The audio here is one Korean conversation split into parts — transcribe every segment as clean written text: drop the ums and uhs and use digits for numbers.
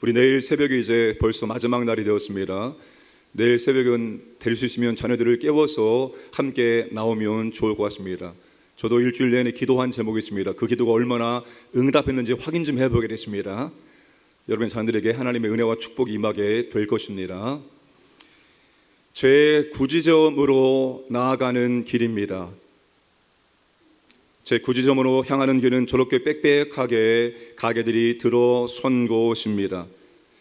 우리 내일 새벽이 이제 벌써 마지막 날이 되었습니다. 내일 새벽은 될 수 있으면 자녀들을 깨워서 함께 나오면 좋을 것 같습니다. 저도 일주일 내내 기도한 제목이 있습니다. 그 기도가 얼마나 응답했는지 확인 좀 해보게 됐습니다. 여러분 자녀들에게 하나님의 은혜와 축복이 임하게 될 것입니다. 제 구지점으로 나아가는 길입니다. 제 구지점으로 향하는 길은 저렇게 빽빽하게 가게들이 들어선 곳입니다.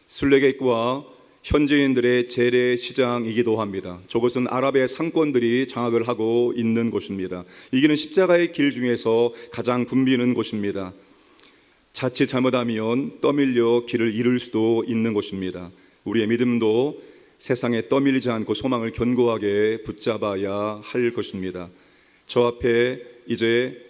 순례객과 현지인들의 재래시장이기도 합니다. 저곳은 아랍의 상권들이 장악을 하고 있는 곳입니다. 이 길은 십자가의 길 중에서 가장 붐비는 곳입니다. 자칫 잘못하면 떠밀려 길을 잃을 수도 있는 곳입니다. 우리의 믿음도 세상에 떠밀리지 않고 소망을 견고하게 붙잡아야 할 것입니다. 저 앞에 이제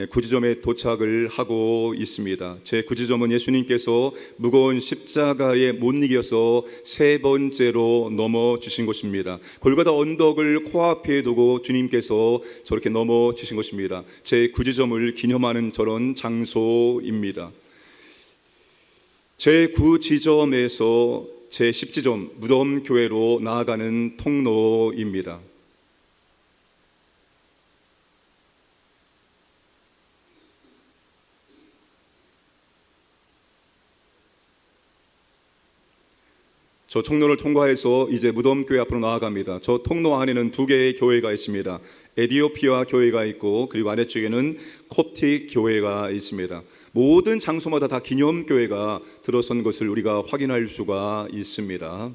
구지점에 도착을 하고 있습니다. 제 구지점은 예수님께서 무거운 십자가에 못 이겨서 세 번째로 넘어지신 곳입니다. 골고다 언덕을 코앞에 두고 주님께서 저렇게 넘어지신 곳입니다. 제 구지점을 기념하는 저런 장소입니다. 제 구지점에서 제 10지점 무덤교회로 나아가는 통로입니다. 저 통로를 통과해서 이제 무덤교회 앞으로 나아갑니다. 저 통로 안에는 두 개의 교회가 있습니다. 에디오피아 교회가 있고 그리고 아래쪽에는 콥틱 교회가 있습니다. 모든 장소마다 다 기념교회가 들어선 것을 우리가 확인할 수가 있습니다.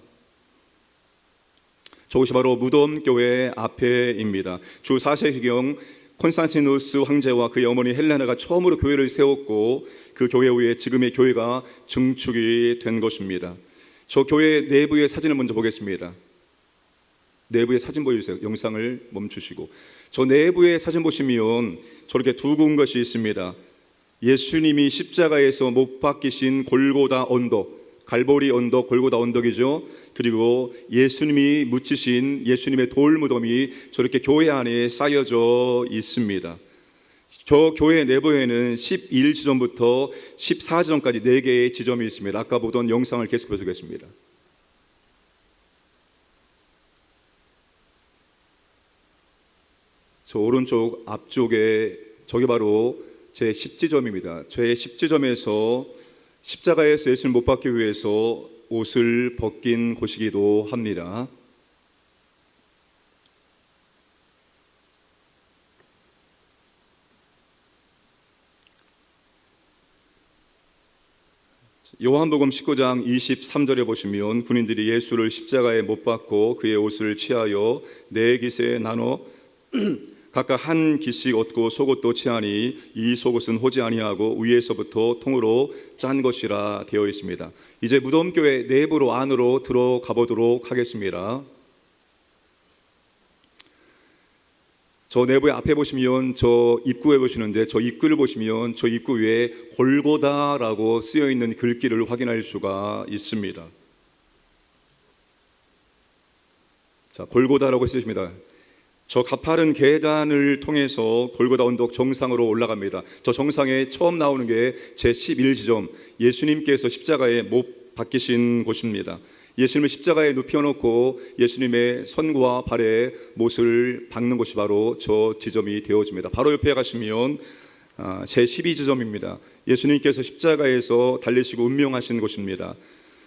저곳이 바로 무덤교회 앞에입니다. 주 4세기경 콘스탄티누스 황제와 그의 어머니 헬레나가 처음으로 교회를 세웠고 그 교회 후에 지금의 교회가 증축이 된 것입니다. 저 교회 내부의 사진을 먼저 보겠습니다. 내부의 사진 보여주세요. 영상을 멈추시고 저 내부의 사진 보시면 저렇게 두 군것이 있습니다. 예수님이 십자가에서 못 박히신 골고다 언덕, 갈보리 언덕, 골고다 언덕이죠. 그리고 예수님이 묻히신 예수님의 돌 무덤이 저렇게 교회 안에 쌓여져 있습니다. 저 교회 내부에는 11지점부터 14지점까지 4개의 지점이 있습니다. 아까 보던 영상을 계속 보여주겠습니다. 저 오른쪽 앞쪽에 저게 바로 제 10지점입니다. 제 10지점에서 십자가에서 예수를 못 박기 위해서 옷을 벗긴 곳이기도 합니다. 요한복음 19장 23절에 보시면 군인들이 예수를 십자가에 못 박고 그의 옷을 취하여 4깃에 나눠 각각 한 깃씩 얻고 속옷도 취하니 이 속옷은 호지 아니하고 위에서부터 통으로 짠 것이라 되어 있습니다. 이제 무덤교회 내부로 안으로 들어가 보도록 하겠습니다. 저 내부에 앞에 보시면 저 입구에 보시는데 저 입구를 보시면 저 입구 위에 골고다라고 쓰여 있는 글귀를 확인할 수가 있습니다. 자, 골고다라고 쓰십니다. 저 가파른 계단을 통해서 골고다 언덕 정상으로 올라갑니다. 저 정상에 처음 나오는 게 제 11지점, 예수님께서 십자가에 못 박히신 곳입니다. 예수님을 십자가에 눕혀놓고 예수님의 손과 발에 못을 박는 곳이 바로 저 지점이 되어집니다. 바로 옆에 가시면 제 12지점입니다. 예수님께서 십자가에서 달리시고 운명하신 곳입니다.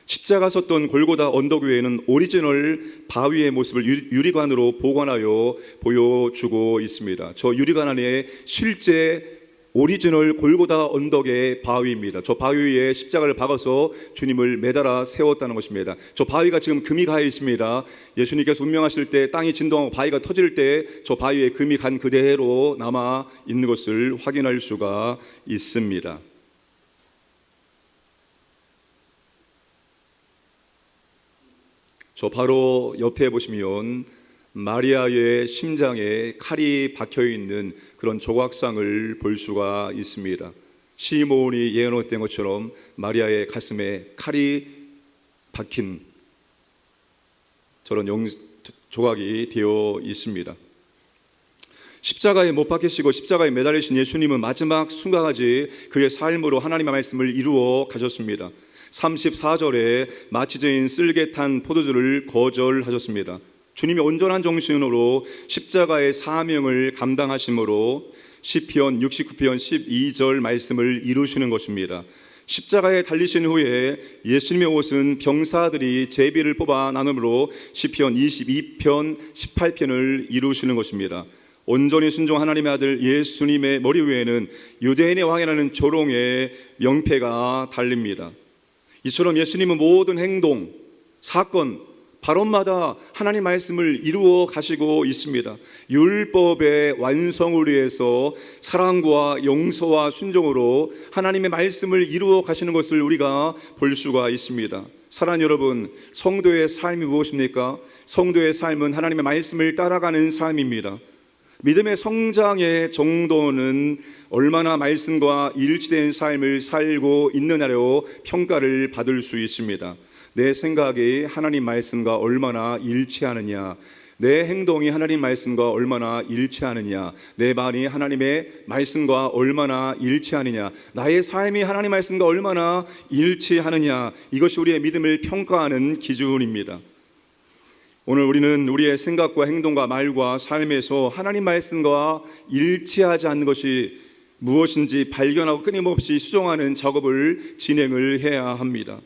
십자가 섰던 골고다 언덕 위에는 오리지널 바위의 모습을 유리관으로 보관하여 보여주고 있습니다. 저 유리관 안에 실제 오리지널 골고다 언덕의 바위입니다. 저 바위 위에 십자가를 박아서 주님을 매달아 세웠다는 것입니다. 저 바위가 지금 금이 가 있습니다. 예수님께서 운명하실 때 땅이 진동하고 바위가 터질 때 저 바위에 금이 간 그대로 남아 있는 것을 확인할 수가 있습니다. 저 바로 옆에 보시면 마리아의 심장에 칼이 박혀있는 그런 조각상을 볼 수가 있습니다. 시므온이 예언했던 것처럼 마리아의 가슴에 칼이 박힌 저런 조각이 되어 있습니다. 십자가에 못 박히시고 십자가에 매달리신 예수님은 마지막 순간까지 그의 삶으로 하나님의 말씀을 이루어 가셨습니다. 34절에 마치저인 쓸개 탄 포도주를 거절하셨습니다. 주님이 온전한 정신으로 십자가의 사명을 감당하심으로 시편 69편 12절 말씀을 이루시는 것입니다. 십자가에 달리신 후에 예수님의 옷은 병사들이 제비를 뽑아 나눔으로 시편 22편 18편을 이루시는 것입니다. 온전히 순종 하나님의 아들 예수님의 머리 위에는 유대인의 왕이라는 조롱의 명패가 달립니다. 이처럼 예수님은 모든 행동, 사건, 발언마다 하나님 말씀을 이루어 가시고 있습니다. 율법의 완성을 위해서 사랑과 용서와 순종으로 하나님의 말씀을 이루어 가시는 것을 우리가 볼 수가 있습니다. 사랑하는 여러분, 성도의 삶이 무엇입니까? 성도의 삶은 하나님의 말씀을 따라가는 삶입니다. 믿음의 성장의 정도는 얼마나 말씀과 일치된 삶을 살고 있느냐로 평가를 받을 수 있습니다. 내 생각이 하나님 말씀과 얼마나 일치하느냐, 내 행동이 하나님 말씀과 얼마나 일치하느냐, 내 말이 하나님의 말씀과 얼마나 일치하느냐, 나의 삶이 하나님 말씀과 얼마나 일치하느냐, 이것이 우리의 믿음을 평가하는 기준입니다. 오늘 우리는 우리의 생각과 행동과 말과 삶에서 하나님 말씀과 일치하지 않는 것이 무엇인지 발견하고 끊임없이 수정하는 작업을 진행을 해야 합니다.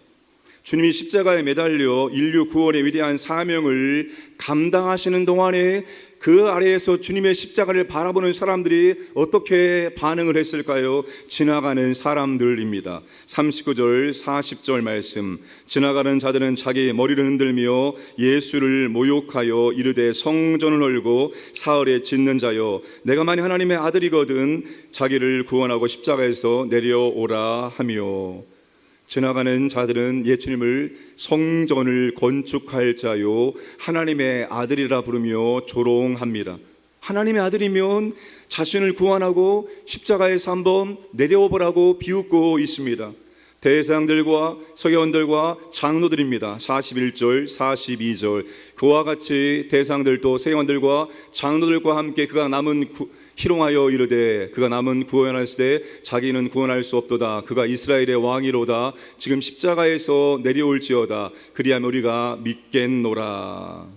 주님이 십자가에 매달려 인류 구원의 위대한 사명을 감당하시는 동안에 그 아래에서 주님의 십자가를 바라보는 사람들이 어떻게 반응을 했을까요? 지나가는 사람들입니다. 39절 40절 말씀, 지나가는 자들은 자기 머리를 흔들며 예수를 모욕하여 이르되 성전을 헐고 사흘에 짓는 자여, 내가 만일 하나님의 아들이거든 자기를 구원하고 십자가에서 내려오라 하며, 지나가는 자들은 예수님을 성전을 건축할 자요 하나님의 아들이라 부르며 조롱합니다. 하나님의 아들이면 자신을 구원하고 십자가에서 한번 내려오보라고 비웃고 있습니다. 대제사장들과 서기관들과 장로들입니다. 41절 42절, 그와 같이 대제사장들도 서기관들과 장로들과 함께 그가 남은 희롱하여 이르되 그가 남은 구원하시되 자기는 구원할 수 없도다. 그가 이스라엘의 왕이로다. 지금 십자가에서 내려올지어다. 그리하면 우리가 믿겠노라.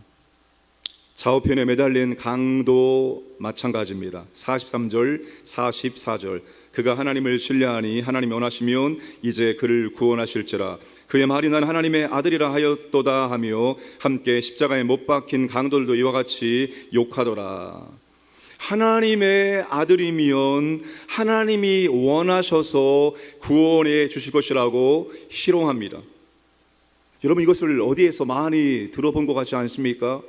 좌우편에 매달린 강도 마찬가지입니다. 43절 44절, 그가 하나님을 신뢰하니 하나님이 원하시면 이제 그를 구원하실지라. 그의 말이 난 하나님의 아들이라 하였도다 하며 함께 십자가에 못 박힌 강도들도 이와 같이 욕하더라. 하나님의 아들이면 하나님이 원하셔서 구원해 주실 것이라고 희롱합니다. 여러분, 이것을 어디에서 많이 들어본 것 같지 않습니까?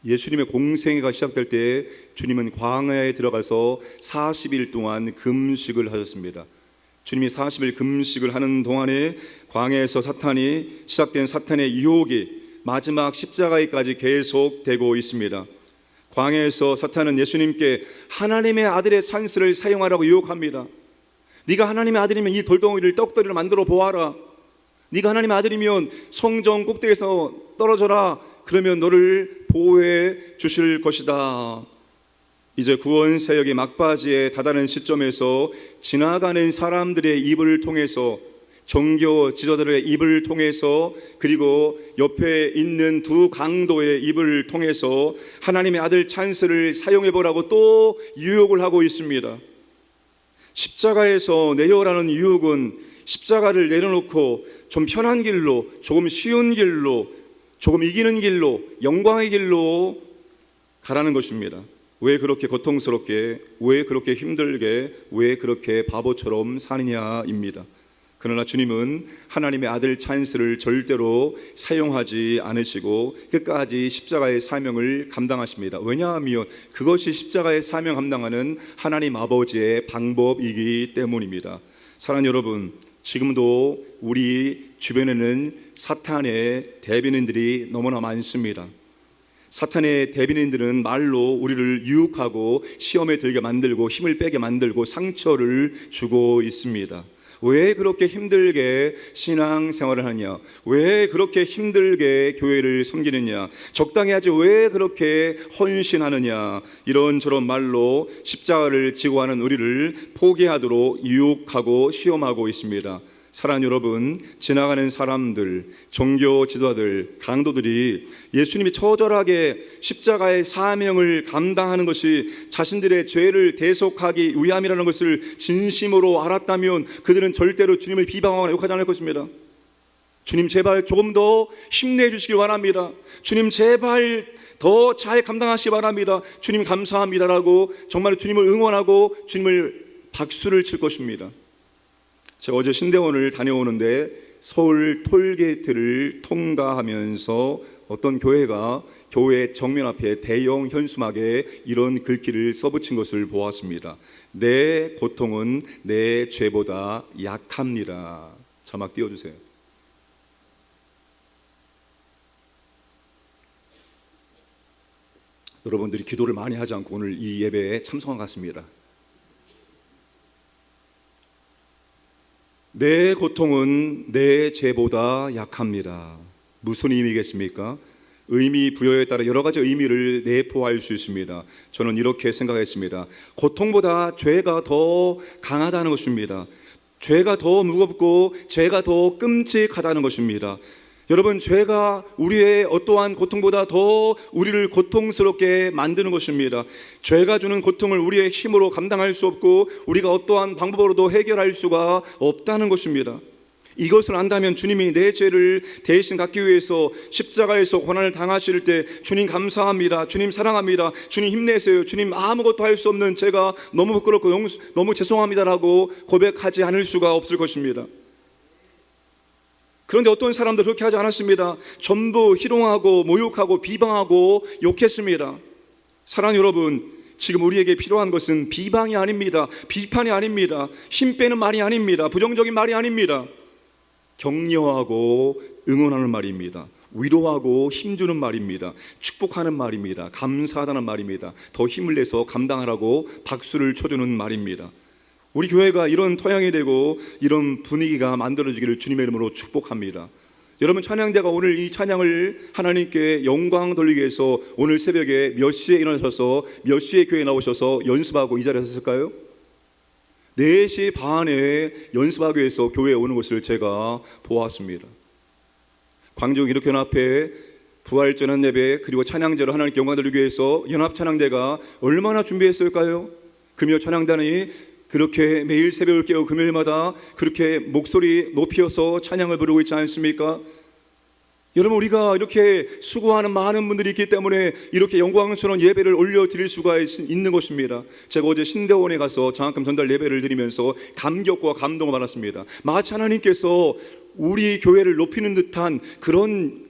예수님의 공생애가 시작될 때 주님은 광야에 들어가서 40일 동안 금식을 하셨습니다. 주님이 40일 금식을 하는 동안에 광야에서 시작된 사탄의 유혹이 마지막 십자가에까지 계속되고 있습니다. 광야에서 사탄은 예수님께 하나님의 아들의 찬스를 사용하라고 유혹합니다. 네가 하나님의 아들이면 이 돌덩이를 떡돌이로 만들어 보아라. 네가 하나님의 아들이면 성전 꼭대기에서 떨어져라. 그러면 너를 보호해 주실 것이다. 이제 구원 사역이 막바지에 다다른 시점에서 지나가는 사람들의 입을 통해서, 종교 지도자들의 입을 통해서, 그리고 옆에 있는 두 강도의 입을 통해서 하나님의 아들 찬스를 사용해 보라고 또 유혹을 하고 있습니다. 십자가에서 내려오라는 유혹은 십자가를 내려놓고 좀 편한 길로, 조금 쉬운 길로, 조금 이기는 길로, 영광의 길로 가라는 것입니다. 왜 그렇게 고통스럽게, 왜 그렇게 힘들게, 왜 그렇게 바보처럼 사느냐입니다. 그러나 주님은 하나님의 아들 찬스를 절대로 사용하지 않으시고 끝까지 십자가의 사명을 감당하십니다. 왜냐하면 그것이 십자가의 사명 감당하는 하나님 아버지의 방법이기 때문입니다. 사랑하는 여러분, 지금도 우리 주변에는 사탄의 대변인들이 너무나 많습니다. 사탄의 대변인들은 말로 우리를 유혹하고 시험에 들게 만들고 힘을 빼게 만들고 상처를 주고 있습니다. 왜 그렇게 힘들게 신앙생활을 하냐? 왜 그렇게 힘들게 교회를 섬기느냐? 적당히 하지 왜 그렇게 헌신하느냐? 이런저런 말로 십자가를 지고 하는 우리를 포기하도록 유혹하고 시험하고 있습니다. 사랑하는 여러분, 지나가는 사람들, 종교 지도자들, 강도들이 예수님이 처절하게 십자가의 사명을 감당하는 것이 자신들의 죄를 대속하기 위함이라는 것을 진심으로 알았다면 그들은 절대로 주님을 비방하거나 욕하지 않을 것입니다. 주님 제발 조금 더 힘내주시기 바랍니다. 주님 제발 더 잘 감당하시기 바랍니다. 주님 감사합니다라고 정말 주님을 응원하고 주님을 박수를 칠 것입니다. 제가 어제 신대원을 다녀오는데 서울 톨게이트를 통과하면서 어떤 교회가 교회 정면 앞에 대형 현수막에 이런 글귀를 써붙인 것을 보았습니다. 내 고통은 내 죄보다 약합니다. 자막 띄워주세요. 여러분들이 기도를 많이 하지 않고 오늘 이 예배에 참석한 것 같습니다. 내 고통은 내 죄보다 약합니다. 무슨 의미겠습니까? 의미 부여에 따라 여러 가지 의미를 내포할 수 있습니다. 저는 이렇게 생각했습니다. 고통보다 죄가 더 강하다는 것입니다. 죄가 더 무겁고 죄가 더 끔찍하다는 것입니다. 여러분, 죄가 우리의 어떠한 고통보다 더 우리를 고통스럽게 만드는 것입니다. 죄가 주는 고통을 우리의 힘으로 감당할 수 없고 우리가 어떠한 방법으로도 해결할 수가 없다는 것입니다. 이것을 안다면 주님이 내 죄를 대신 갚기 위해서 십자가에서 고난을 당하실 때 주님 감사합니다, 주님 사랑합니다, 주님 힘내세요, 주님 아무것도 할 수 없는 제가 너무 부끄럽고 너무 죄송합니다라고 고백하지 않을 수가 없을 것입니다. 그런데 어떤 사람들 그렇게 하지 않았습니다. 전부 희롱하고 모욕하고 비방하고 욕했습니다. 사랑하는 여러분, 지금 우리에게 필요한 것은 비방이 아닙니다. 비판이 아닙니다. 힘 빼는 말이 아닙니다. 부정적인 말이 아닙니다. 격려하고 응원하는 말입니다. 위로하고 힘주는 말입니다. 축복하는 말입니다. 감사하다는 말입니다. 더 힘을 내서 감당하라고 박수를 쳐주는 말입니다. 우리 교회가 이런 토양이 되고 이런 분위기가 만들어지기를 주님의 이름으로 축복합니다. 여러분, 찬양대가 오늘 이 찬양을 하나님께 영광 돌리기 위해서 오늘 새벽에 몇 시에 일어나셔서 몇 시에 교회에 나오셔서 연습하고 이 자리에 섰을까요? 4시 반에 연습하기 위해서 교회에 오는 것을 제가 보았습니다. 광주 기독교연 앞에 부활전환 예배 그리고 찬양제로 하나님께 영광 돌리기 위해서 연합찬양대가 얼마나 준비했을까요? 금요 찬양단이 그렇게 매일 새벽을 깨워 금요일마다 그렇게 목소리 높여서 찬양을 부르고 있지 않습니까? 여러분, 우리가 이렇게 수고하는 많은 분들이 있기 때문에 이렇게 영광스러운 예배를 올려드릴 수가 있는 것입니다. 제가 어제 신대원에 가서 장학금 전달 예배를 드리면서 감격과 감동을 받았습니다. 마치 하나님께서 우리 교회를 높이는 듯한 그런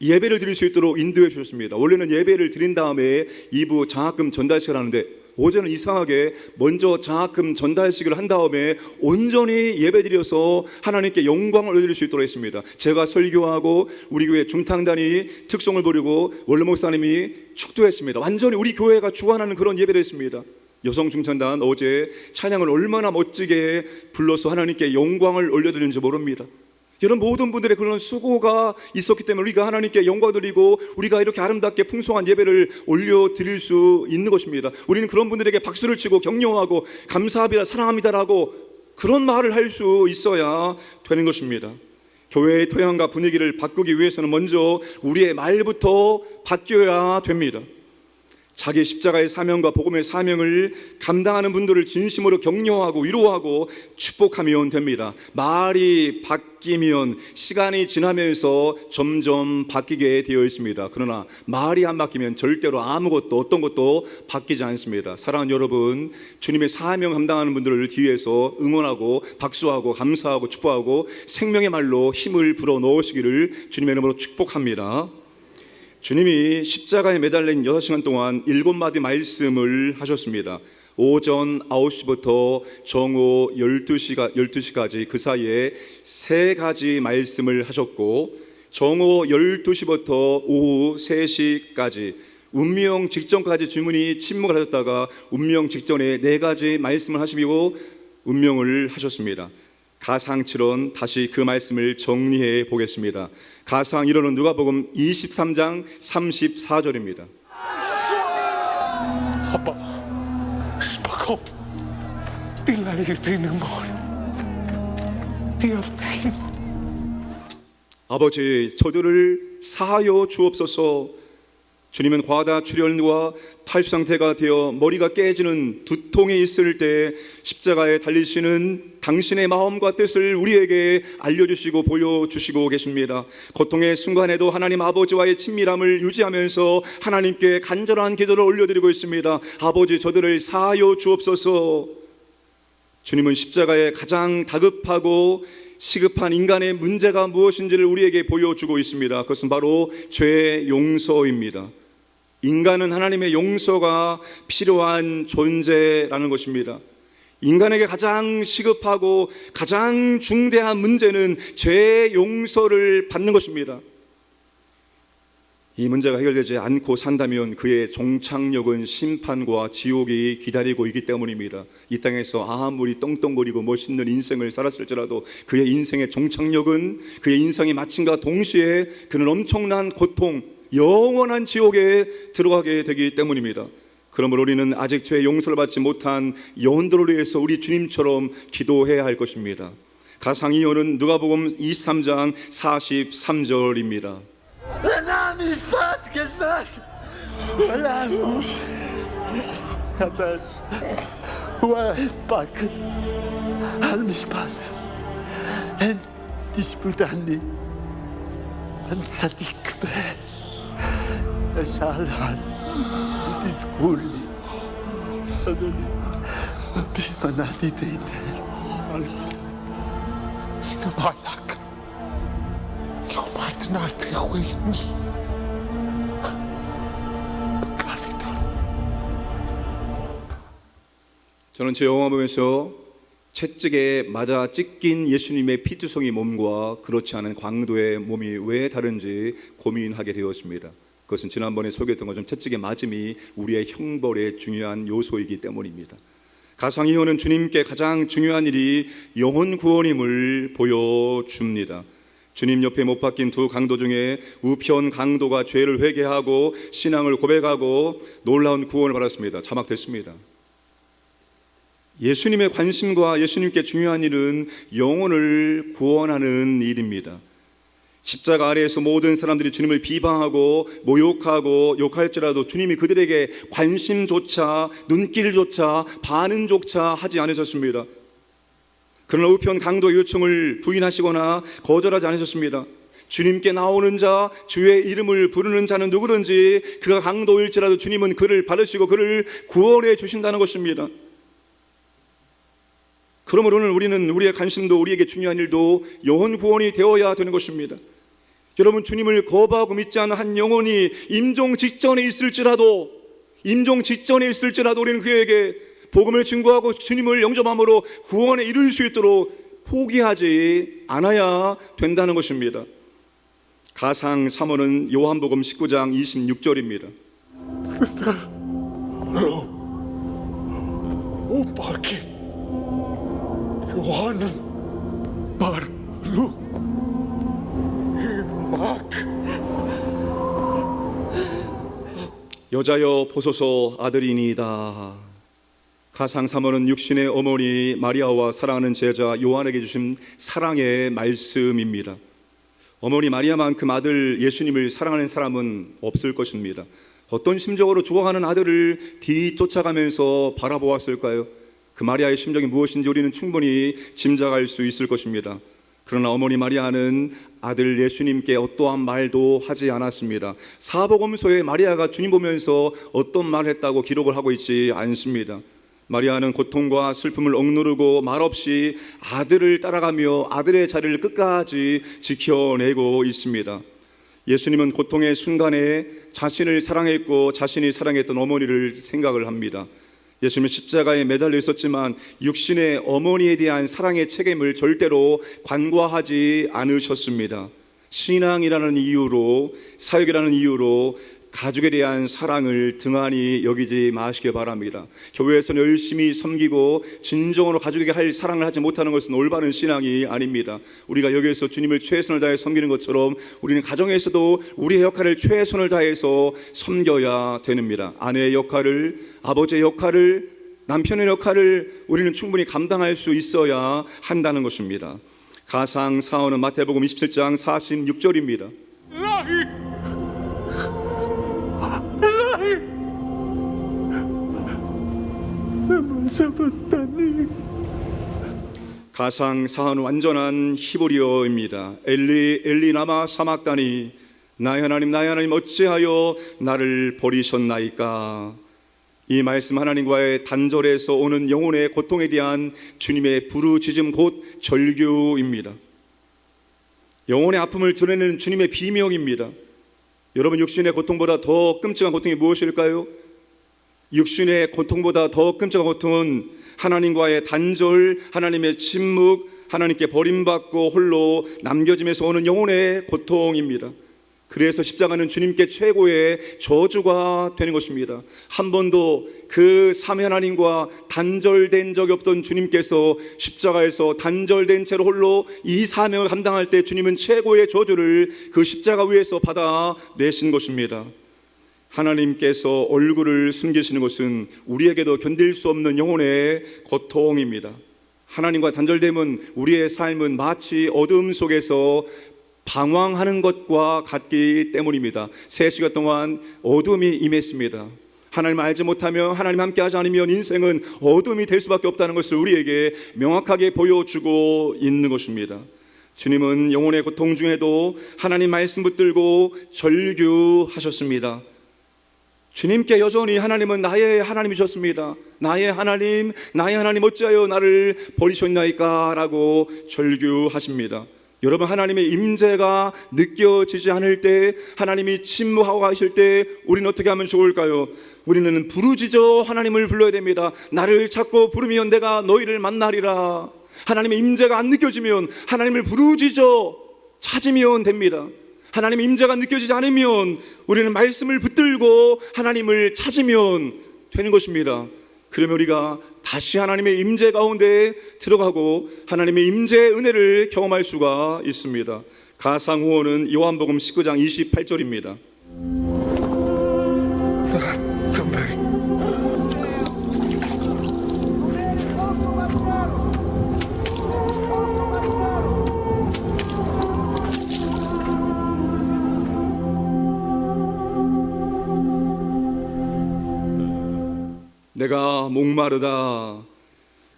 예배를 드릴 수 있도록 인도해 주셨습니다. 원래는 예배를 드린 다음에 2부 장학금 전달식을 하는데 어제는 이상하게 먼저 장학금 전달식을 한 다음에 온전히 예배드려서 하나님께 영광을 올려드릴 수 있도록 했습니다. 제가 설교하고 우리 교회 중탕단이 특송을 부르고 원로 목사님이 축도했습니다. 완전히 우리 교회가 주관하는 그런 예배를 했습니다. 여성 중창단 어제 찬양을 얼마나 멋지게 불러서 하나님께 영광을 올려드리는지 모릅니다. 이런 모든 분들의 그런 수고가 있었기 때문에 우리가 하나님께 영광 드리고 우리가 이렇게 아름답게 풍성한 예배를 올려드릴 수 있는 것입니다. 우리는 그런 분들에게 박수를 치고 격려하고 감사합니다, 사랑합니다라고 그런 말을 할 수 있어야 되는 것입니다. 교회의 토양과 분위기를 바꾸기 위해서는 먼저 우리의 말부터 바뀌어야 됩니다. 자기 십자가의 사명과 복음의 사명을 감당하는 분들을 진심으로 격려하고 위로하고 축복하면 됩니다. 말이 바뀌면 시간이 지나면서 점점 바뀌게 되어 있습니다. 그러나 말이 안 바뀌면 절대로 아무것도 어떤 것도 바뀌지 않습니다. 사랑하는 여러분, 주님의 사명 감당하는 분들을 뒤에서 응원하고 박수하고 감사하고 축복하고 생명의 말로 힘을 불어 넣으시기를 주님의 이름으로 축복합니다. 주님이 십자가에 매달린 6시간 동안 7마디 말씀을 하셨습니다. 오전 9시부터 정오 12시까지 그 사이에 3가지 말씀을 하셨고 정오 12시부터 오후 3시까지 운명 직전까지 주문이 침묵을 하셨다가 운명 직전에 4가지 말씀을 하시고 운명을 하셨습니다. 가상치론 다시 그 말씀을 정리해 보겠습니다. 가상 1호는 누가복음 23장 34절입니다. Apa? Pakop. Dilahir din ng mon. 되었다. 아버지, 저들을 사하여 주옵소서. 주님은 과다 출혈과 탈수 상태가 되어 머리가 깨지는 두통에 있을 때 십자가에 달리시는 당신의 마음과 뜻을 우리에게 알려주시고 보여주시고 계십니다. 고통의 순간에도 하나님 아버지와의 친밀함을 유지하면서 하나님께 간절한 기도를 올려드리고 있습니다. 아버지, 저들을 사하여 주옵소서. 주님은 십자가에 가장 다급하고 시급한 인간의 문제가 무엇인지를 우리에게 보여주고 있습니다. 그것은 바로 죄의 용서입니다. 인간은 하나님의 용서가 필요한 존재라는 것입니다. 인간에게 가장 시급하고 가장 중대한 문제는 죄의 용서를 받는 것입니다. 이 문제가 해결되지 않고 산다면 그의 종착역은 심판과 지옥이 기다리고 있기 때문입니다. 이 땅에서 아무리 떵떵거리고 멋있는 인생을 살았을지라도 그의 인생의 종착역은 그의 인생의 마침과 동시에 그는 엄청난 고통, 영원한 지옥에 들어가게 되기 때문입니다. 그러므로 우리는 아직 죄의 용서를 받지 못한 영혼들을 위해서 우리 주님처럼 기도해야 할 것입니다. 가상 이유는 누가복음 23장 43절입니다. لا مشبات كشبات ولا هو أبد واحد باكر هالمشبات أنت تشبت عني أنت صديق به أشعل أنت تقول لي أدري بس ما نادي تيت نبالك يوم نعطي خويني 저는 제 영화 보면서 채찍에 맞아 찢긴 예수님의 피투성이 몸과 그렇지 않은 광도의 몸이 왜 다른지 고민하게 되었습니다. 그것은 지난번에 소개했던 것처럼 채찍의 맞음이 우리의 형벌의 중요한 요소이기 때문입니다. 가상이혼은 주님께 가장 중요한 일이 영혼 구원임을 보여줍니다. 주님 옆에 못 박힌 두 강도 중에 우편 강도가 죄를 회개하고 신앙을 고백하고 놀라운 구원을 받았습니다. 자막됐습니다. 예수님의 관심과 예수님께 중요한 일은 영혼을 구원하는 일입니다. 십자가 아래에서 모든 사람들이 주님을 비방하고 모욕하고 욕할지라도 주님이 그들에게 관심조차 눈길조차 반응조차 하지 않으셨습니다. 그러나 우편 강도의 요청을 부인하시거나 거절하지 않으셨습니다. 주님께 나오는 자, 주의 이름을 부르는 자는 누구든지 그가 강도일지라도 주님은 그를 받으시고 그를 구원해 주신다는 것입니다. 그러므로 오늘 우리는 우리의 관심도 우리에게 중요한 일도 영혼 구원이 되어야 되는 것입니다. 여러분, 주님을 거부하고 믿지 않는 한 영혼이 임종 직전에 있을지라도 우리는 그에게 복음을 증거하고 주님을 영접함으로 구원에 이룰 수 있도록 포기하지 않아야 된다는 것입니다. 가상 3호는 요한복음 19장 26절입니다. 오빠께 요한은 바로 막 여자여 보소서 아들이니이다. 가상 3호는 육신의 어머니 마리아와 사랑하는 제자 요한에게 주신 사랑의 말씀입니다. 어머니 마리아만큼 아들 예수님을 사랑하는 사람은 없을 것입니다. 어떤 심정으로 죽어가는 아들을 뒤쫓아가면서 바라보았을까요? 그 마리아의 심정이 무엇인지 우리는 충분히 짐작할 수 있을 것입니다. 그러나 어머니 마리아는 아들 예수님께 어떠한 말도 하지 않았습니다. 사복음서에 마리아가 주님 보면서 어떤 말을 했다고 기록을 하고 있지 않습니다. 마리아는 고통과 슬픔을 억누르고 말없이 아들을 따라가며 아들의 자리를 끝까지 지켜내고 있습니다. 예수님은 고통의 순간에 자신을 사랑했고 자신이 사랑했던 어머니를 생각을 합니다. 예수님은 십자가에 매달려 있었지만 육신의 어머니에 대한 사랑의 책임을 절대로 간과하지 않으셨습니다. 신앙이라는 이유로, 사역이라는 이유로 가족에 대한 사랑을 등한히 여기지 마시기 바랍니다. 교회에서는 열심히 섬기고 진정으로 가족에게 할 사랑을 하지 못하는 것은 올바른 신앙이 아닙니다. 우리가 여기에서 주님을 최선을 다해 섬기는 것처럼 우리는 가정에서도 우리의 역할을 최선을 다해서 섬겨야 됩니다. 아내의 역할을, 아버지의 역할을, 남편의 역할을 우리는 충분히 감당할 수 있어야 한다는 것입니다. 가상 사언은 마태복음 27장 46절입니다. 라이 마사바타니 가상 사언은 완전한 히브리어입니다. 엘리 엘리 라마 사막다니, 나의 하나님 어찌하여 나를 버리셨나이까. 이 말씀 하나님과의 단절에서 오는 영혼의 고통에 대한 주님의 부르짖음 곧 절규입니다. 영혼의 아픔을 드러내는 주님의 비명입니다. 여러분, 육신의 고통보다 더 끔찍한 고통이 무엇일까요? 육신의 고통보다 더 끔찍한 고통은 하나님과의 단절, 하나님의 침묵, 하나님께 버림받고 홀로 남겨짐에서 오는 영혼의 고통입니다. 그래서 십자가는 주님께 최고의 저주가 되는 것입니다. 한 번도 그 삼위 하나님과 단절된 적이 없던 주님께서 십자가에서 단절된 채로 홀로 이 사명을 감당할 때 주님은 최고의 저주를 그 십자가 위에서 받아내신 것입니다. 하나님께서 얼굴을 숨기시는 것은 우리에게도 견딜 수 없는 영혼의 고통입니다. 하나님과 단절됨은 우리의 삶은 마치 어둠 속에서 방황하는 것과 같기 때문입니다. 3시간 동안 어둠이 임했습니다. 하나님을 알지 못하며 하나님 함께하지 않으면 인생은 어둠이 될 수밖에 없다는 것을 우리에게 명확하게 보여주고 있는 것입니다. 주님은 영혼의 고통 중에도 하나님 말씀 붙들고 절규하셨습니다. 주님께 여전히 하나님은 나의 하나님이셨습니다. 나의 하나님 어찌하여 나를 버리셨나이까 라고 절규하십니다. 여러분, 하나님의 임재가 느껴지지 않을 때, 하나님이 침묵하고 가실 때 우리는 어떻게 하면 좋을까요? 우리는 부르짖어 하나님을 불러야 됩니다. 나를 찾고 부르면 내가 너희를 만나리라. 하나님의 임재가 안 느껴지면 하나님을 부르짖어 찾으면 됩니다. 하나님의 임재가 느껴지지 않으면 우리는 말씀을 붙들고 하나님을 찾으면 되는 것입니다. 그러면 우리가 다시 하나님의 임재 가운데 들어가고 하나님의 임재의 은혜를 경험할 수가 있습니다. 가상 후원은 요한복음 19장 28절입니다. 선배 내가 목마르다.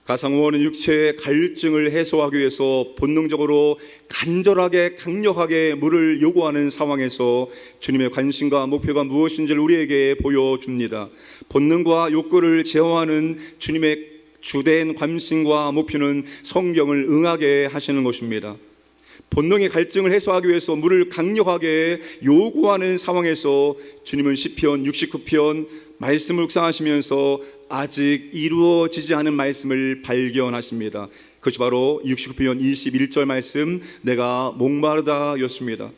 가상후원은 육체의 갈증을 해소하기 위해서 본능적으로 간절하게 강력하게 물을 요구하는 상황에서 주님의 관심과 목표가 무엇인지를 우리에게 보여줍니다. 본능과 욕구를 제어하는 주님의 주된 관심과 목표는 성경을 응하게 하시는 것입니다. 본능의 갈증을 해소하기 위해서 물을 강력하게 요구하는 상황에서 주님은 시편 69편 말씀을 묵상하시면서 아직 이루어지지 않은 말씀을 발견하십니다. 그것이 바로 69편 21절 말씀, 내가 목마르다 였습니다.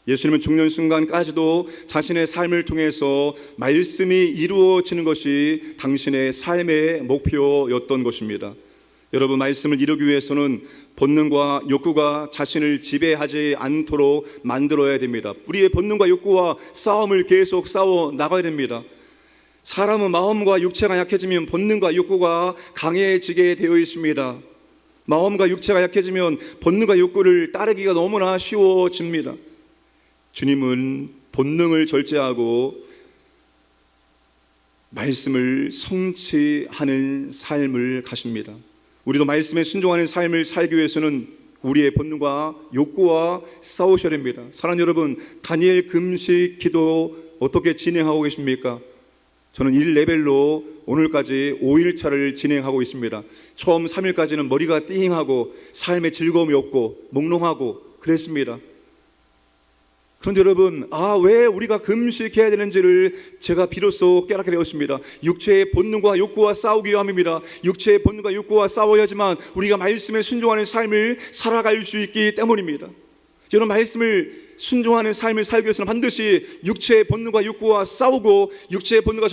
예수님은 죽는 순간까지도 자신의 삶을 통해서 말씀이 이루어지는 것이 당신의 삶의 목표였던 것입니다. 여러분, 말씀을 이루기 위해서는 본능과 욕구가 자신을 지배하지 않도록 만들어야 됩니다. 우리의 본능과 욕구와 싸움을 계속 싸워 나가야 됩니다. 사람은 마음과 육체가 약해지면 본능과 욕구가 강해지게 되어 있습니다. 마음과 육체가 약해지면 본능과 욕구를 따르기가 너무나 쉬워집니다. 주님은 본능을 절제하고 말씀을 성취하는 삶을 가십니다. 우리도 말씀에 순종하는 삶을 살기 위해서는 우리의 본능과 욕구와 싸우셔야 됩니다. 사랑하는 여러분, 다니엘 금식 기도 어떻게 진행하고 계십니까? 저는 1레벨로 오늘까지 5일차를 진행하고 있습니다. 처음 3일까지는 머리가 띵하고 삶의 즐거움이 없고 몽롱하고 그랬습니다. 그런데 여러분, 왜 우리가 금식해야 되는지를 제가 비로소 깨닫게 되었습니다. 육체의 본능과 욕구와 싸우기 위함입니다. 육체의 본능과 욕구와 싸워야지만 우리가 말씀에 순종하는 삶을 살아갈 수 있기 때문입니다. 여러분, 말씀을 순종하는 삶을 살기 위해서는 반드시 육체의 본능과 욕구와 싸우고 육체의 본능과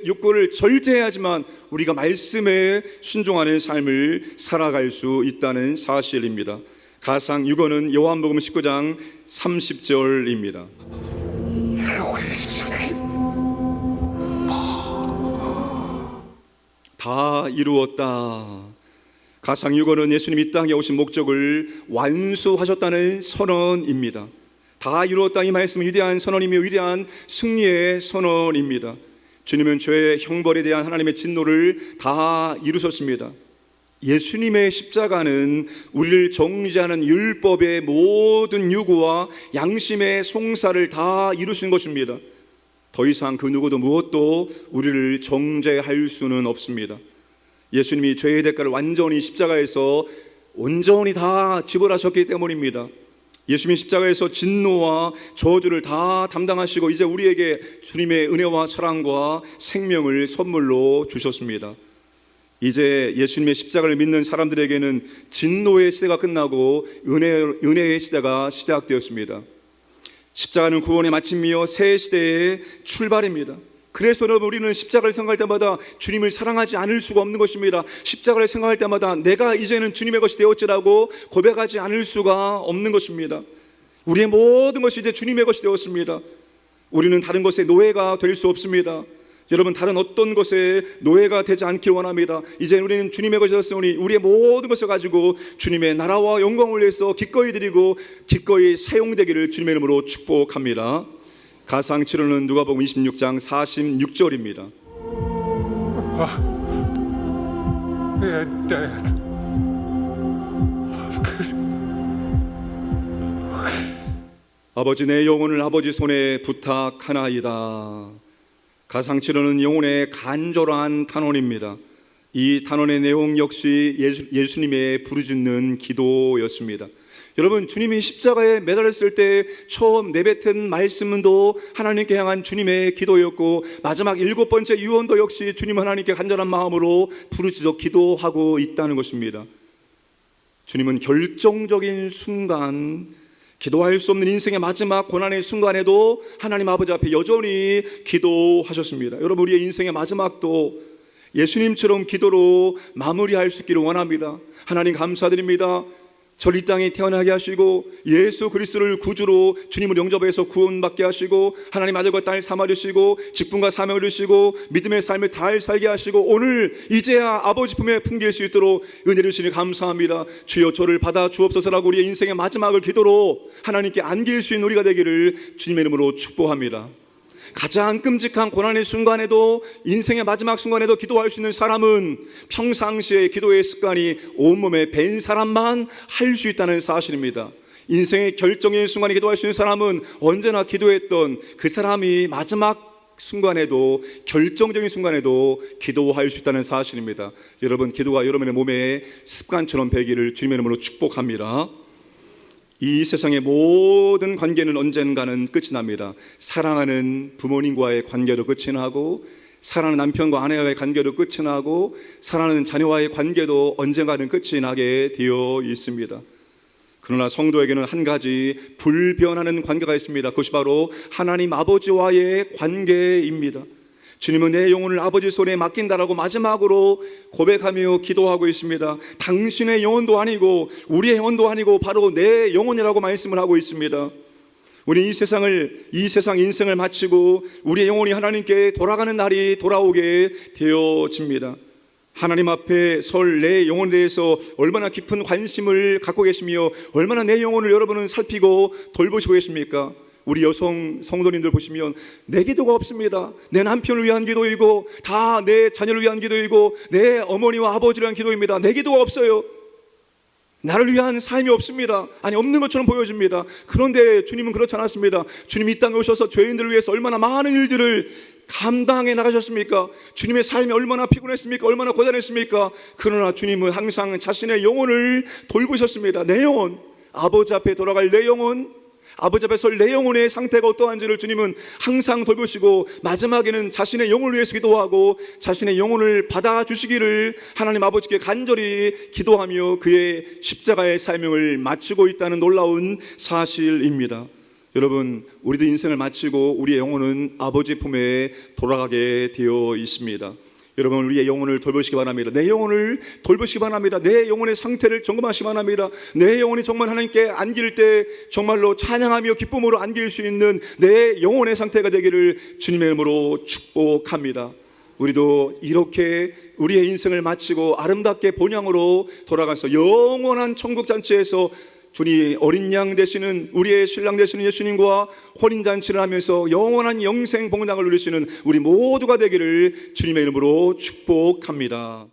욕구를 절제해야지만 우리가 말씀에 순종하는 삶을 살아갈 수 있다는 사실입니다. 가상 6어는 요한복음 19장 30절입니다. 다 이루었다. 가상 유거는 예수님이 이 땅에 오신 목적을 완수하셨다는 선언입니다. 다 이루었다, 이 말씀은 위대한 선언이며 위대한 승리의 선언입니다. 주님은 죄의 형벌에 대한 하나님의 진노를 다 이루셨습니다. 예수님의 십자가는 우리를 정죄하는 율법의 모든 유구와 양심의 송사를 다 이루신 것입니다. 더 이상 그 누구도 무엇도 우리를 정죄할 수는 없습니다. 예수님이 죄의 대가를 완전히 십자가에서 온전히 다 지불하셨기 때문입니다. 예수님이 십자가에서 진노와 저주를 다 담당하시고 이제 우리에게 주님의 은혜와 사랑과 생명을 선물로 주셨습니다. 이제 예수님의 십자가를 믿는 사람들에게는 진노의 시대가 끝나고 은혜의 시대가 시작되었습니다. 십자가는 구원의 마침이요 새 시대의 출발입니다. 그래서 여러분, 우리는 십자가를 생각할 때마다 주님을 사랑하지 않을 수가 없는 것입니다. 십자가를 생각할 때마다 내가 이제는 주님의 것이 되었지라고 고백하지 않을 수가 없는 것입니다. 우리의 모든 것이 이제 주님의 것이 되었습니다. 우리는 다른 것의 노예가 될 수 없습니다. 여러분, 다른 어떤 것에 노예가 되지 않길 원합니다. 이제 우리는 주님의 것이 되었으니 우리의 모든 것을 가지고 주님의 나라와 영광을 위해서 기꺼이 드리고 기꺼이 사용되기를 주님의 이름으로 축복합니다. 가상 치료는 누가복음 26장 46절입니다. 아버지, 내 영혼을 아버지 손에 부탁하나이다. 가상 치료는 영혼의 간절한 탄원입니다. 이 탄원의 내용 역시 예수님의 부르짖는 기도였습니다. 여러분, 주님이 십자가에 매달렸을 때 처음 내뱉은 말씀도 하나님께 향한 주님의 기도였고, 마지막 7번째 유언도 역시 주님 하나님께 간절한 마음으로 부르짖어 기도하고 있다는 것입니다. 주님은 결정적인 순간, 기도할 수 없는 인생의 마지막 고난의 순간에도 하나님 아버지 앞에 여전히 기도하셨습니다. 여러분, 우리의 인생의 마지막도 예수님처럼 기도로 마무리할 수 있기를 원합니다. 하나님 감사드립니다. 저를 이 땅에 태어나게 하시고 예수 그리스도를 구주로 주님을 영접해서 구원받게 하시고 하나님 아들과 딸 삼아주시고 직분과 사명을 주시고 믿음의 삶을 잘 살게 하시고 오늘 이제야 아버지 품에 품길 수 있도록 은혜를 주시니 감사합니다. 주여, 저를 받아 주옵소서라고 우리의 인생의 마지막을 기도로 하나님께 안길 수 있는 우리가 되기를 주님의 이름으로 축복합니다. 가장 끔찍한 고난의 순간에도, 인생의 마지막 순간에도 기도할 수 있는 사람은 평상시에 기도의 습관이 온몸에 밴 사람만 할 수 있다는 사실입니다. 인생의 결정의 순간에 기도할 수 있는 사람은 언제나 기도했던 그 사람이 마지막 순간에도, 결정적인 순간에도 기도할 수 있다는 사실입니다. 여러분, 기도가 여러분의 몸에 습관처럼 배기를 주님의 이름으로 축복합니다. 이 세상의 모든 관계는 언젠가는 끝이 납니다. 사랑하는 부모님과의 관계도 끝이 나고, 사랑하는 남편과 아내와의 관계도 끝이 나고, 사랑하는 자녀와의 관계도 언젠가는 끝이 나게 되어 있습니다. 그러나 성도에게는 한 가지 불변하는 관계가 있습니다. 그것이 바로 하나님 아버지와의 관계입니다. 주님은 내 영혼을 아버지 손에 맡긴다라고 마지막으로 고백하며 기도하고 있습니다. 당신의 영혼도 아니고 우리의 영혼도 아니고 바로 내 영혼이라고 말씀을 하고 있습니다. 우리 이 세상 인생을 마치고 우리의 영혼이 하나님께 돌아가는 날이 돌아오게 되어집니다. 하나님 앞에 설 내 영혼에 대해서 얼마나 깊은 관심을 갖고 계시며 얼마나 내 영혼을 여러분은 살피고 돌보시고 계십니까? 우리 여성 성도님들 보시면 내 기도가 없습니다. 내 남편을 위한 기도이고 다 내 자녀를 위한 기도이고 내 어머니와 아버지를 위한 기도입니다. 내 기도가 없어요. 나를 위한 삶이 없습니다. 아니, 없는 것처럼 보여집니다. 그런데 주님은 그렇지 않았습니다. 주님이 이 땅에 오셔서 죄인들을 위해서 얼마나 많은 일들을 감당해 나가셨습니까? 주님의 삶이 얼마나 피곤했습니까? 얼마나 고단했습니까? 그러나 주님은 항상 자신의 영혼을 돌보셨습니다. 내 영혼, 아버지 앞에 돌아갈 내 영혼, 아버지 앞에 설 내 영혼의 상태가 어떠한지를 주님은 항상 돌보시고 마지막에는 자신의 영혼을 위해서 기도하고 자신의 영혼을 받아주시기를 하나님 아버지께 간절히 기도하며 그의 십자가의 사명을 마치고 있다는 놀라운 사실입니다. 여러분, 우리도 인생을 마치고 우리의 영혼은 아버지 품에 돌아가게 되어 있습니다. 여러분, 우리의 영혼을 돌보시기 바랍니다. 내 영혼을 돌보시기 바랍니다. 내 영혼의 상태를 점검하시기 바랍니다. 내 영혼이 정말 하나님께 안길 때 정말로 찬양하며 기쁨으로 안길 수 있는 내 영혼의 상태가 되기를 주님의 이름으로 축복합니다. 우리도 이렇게 우리의 인생을 마치고 아름답게 본향으로 돌아가서 영원한 천국 잔치에서 주님 어린 양 되시는 우리의 신랑 되시는 예수님과 혼인 잔치를 하면서 영원한 영생 복락을 누리시는 우리 모두가 되기를 주님의 이름으로 축복합니다.